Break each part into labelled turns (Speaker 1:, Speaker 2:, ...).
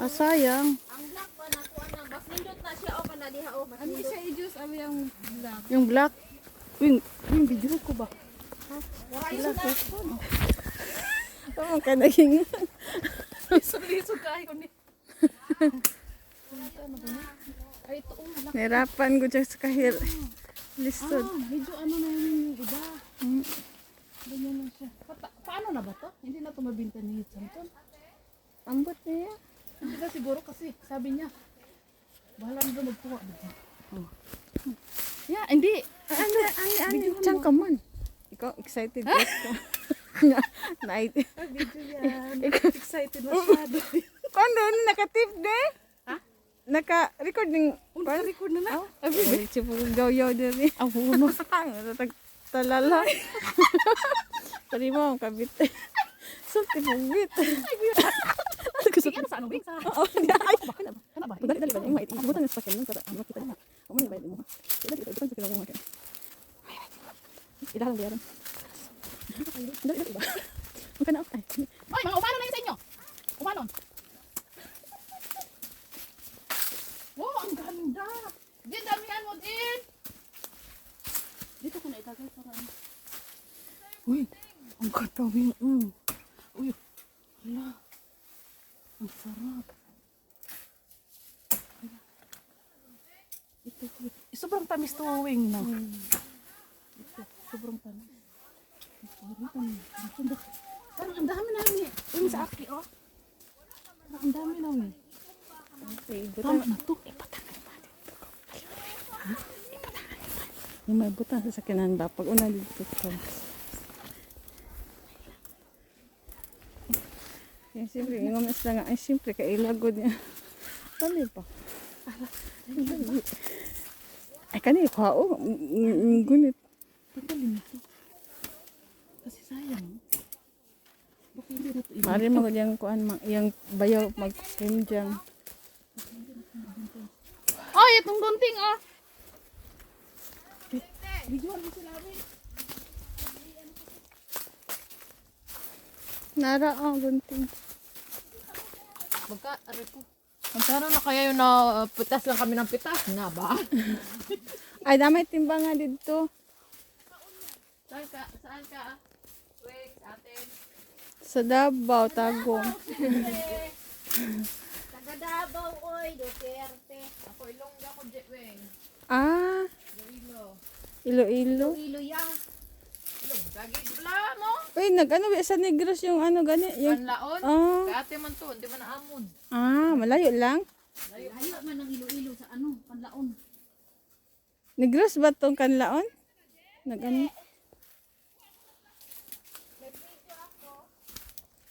Speaker 1: Ah, sayang.
Speaker 2: Ang black ba na kuha na. Mas nindot na siya o kana diha o. Mas
Speaker 3: Ano
Speaker 2: nindot.
Speaker 3: siya i-juice abi ang black.
Speaker 1: Yung black. Yung video ko ba?
Speaker 2: Wala yun na.
Speaker 1: Tama ka naging.
Speaker 3: Lisod kayo ni. Ay ito
Speaker 1: Nahirapan ko dyan sa kahir. Lisod.
Speaker 3: medyo ano na yung iba. Ganyan lang siya. Paano na ba to? Hindi na to mabinta ni Santon.
Speaker 1: Ambot niya.
Speaker 3: Hindi ba siguro kasi sabi niya bahala na daw magkuha dito. Yeah, hindi.
Speaker 1: Ano? Diyan ka man. Ikaw, excited ka. Night.
Speaker 3: Video yan. Excited masyado.
Speaker 1: Kung doon, naka-tip de?
Speaker 3: Ha?
Speaker 1: Naka-record ng...
Speaker 3: Record na na.
Speaker 1: Ay, sipo kong gaw-yaw din eh.
Speaker 3: Ako no.
Speaker 1: Talala. Tari mo, ang kabit. Sulti mong bit.
Speaker 3: Sige, ano sa anong bing sa?
Speaker 1: Oo, ay.
Speaker 3: Kana ba?
Speaker 1: Dali, dali, dali. Ibutan sa sakyan lang para ano kita. Amo ni bayad mo. Dali, dali, ibutan sa sakyan lang. Idahan diyan. Dali, dali ba? Ang kana ay.
Speaker 3: Oy, mga umano na yun sa inyo. Umano. Wow, ang ganda. Din, damihan mo din. Dito ko na itagay para ano. Uy, ang katawin. Uy, hala. Ang sarap. Ito, sobrang tamis to wing na. Ito, sobrang tamis. Parang ang dami namin eh. Yung sa aki, oh. Parang ang dami namin. Tama na to.
Speaker 1: Yung may butang sa sakyanan ba? Pag una dito ko. Yan, siyempre, yung mas lang ay siyempre, kailagod niya. Tali pa. Ay, kanina, kwao. Gunit.
Speaker 3: Tagalin ito. Kasi sayang. Bakit hindi na ito
Speaker 1: Mari mo yung kuan, yung bayaw mag-cream jam.
Speaker 3: Oh, itong gunting, oh. Videoan mo sila, Amin.
Speaker 1: Nara, gunting.
Speaker 2: Aray ko. Magkano na kaya yung na pitas lang kami ng pitas nga ba?
Speaker 1: Ay, damay timbangan dito.
Speaker 2: Saan ka? Saan ka? Wait, atin.
Speaker 1: Sa Davao, Tagum.
Speaker 2: Taga Davao, oy, Duterte. Ako Ilongga ko, Jetweng.
Speaker 1: Ah,
Speaker 2: Iloilo.
Speaker 1: Iloilo.
Speaker 2: Iloilo ya. Ilongga, gidla mo.
Speaker 1: Uy, nag-ano, sa Negros yung ano, gani. Yung,
Speaker 2: Panlaon.
Speaker 1: ah,
Speaker 2: Kaya ate man to, hindi man naamon.
Speaker 1: malayo lang.
Speaker 3: Layo man ng Iloilo sa ano, Panlaon.
Speaker 1: Negros ba tong kanlaon? Nag-ano?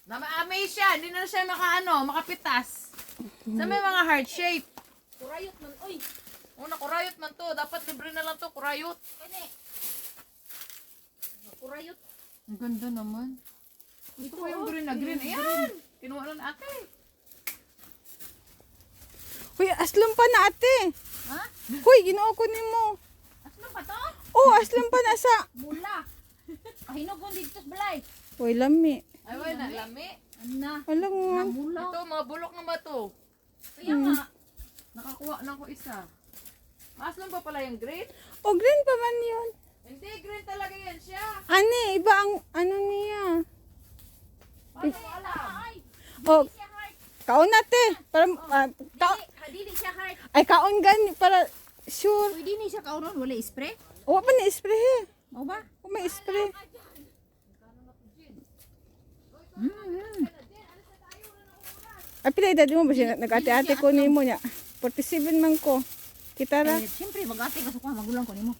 Speaker 2: Namaamay siya, hindi na siya makapitas. Sa may mga heart shape. Kurayot man, oy. Una, kurayot man to. Dapat libre na lang to, kurayot. Kani. Kurayot. Ang ganda naman. Ito ko yung green na green. Ayan. Kinuha lang ate.
Speaker 1: Uy, aslom pa na ate.
Speaker 2: Ha?
Speaker 1: Uy, ginoo ko nimo.
Speaker 2: Aslan pa to?
Speaker 1: Oh, aslom pa na sa.
Speaker 2: Mula. Pahinugon dito sa balay.
Speaker 1: Uy, lami.
Speaker 2: Ay, wala na. Lami.
Speaker 3: Ana,
Speaker 1: Alam mo.
Speaker 3: mula.
Speaker 2: Ito, mga bulok na ba to? Kaya nga. Nakakuha na ko isa. Aslan pa pala yung green?
Speaker 1: Oh, green pa man yun.
Speaker 2: Hindi, green talaga yan siya.
Speaker 1: Ani, iba ang ano niya.
Speaker 2: Paano mo alam?
Speaker 1: Oh, kaon ate. Para,
Speaker 2: Dili siya heart.
Speaker 1: ay, kaon gani para sure.
Speaker 2: Pwede ni siya kaunon, wala spray?
Speaker 1: O, pa ni spray he.
Speaker 2: O ba?
Speaker 1: O, may spray. Ay, pila edad mo ba siya? Nag-ate-ate ko nimo niya. 47 man ko. Kita ra.
Speaker 2: Siyempre, mag-ate ka sa kuha, magulang ko nimo.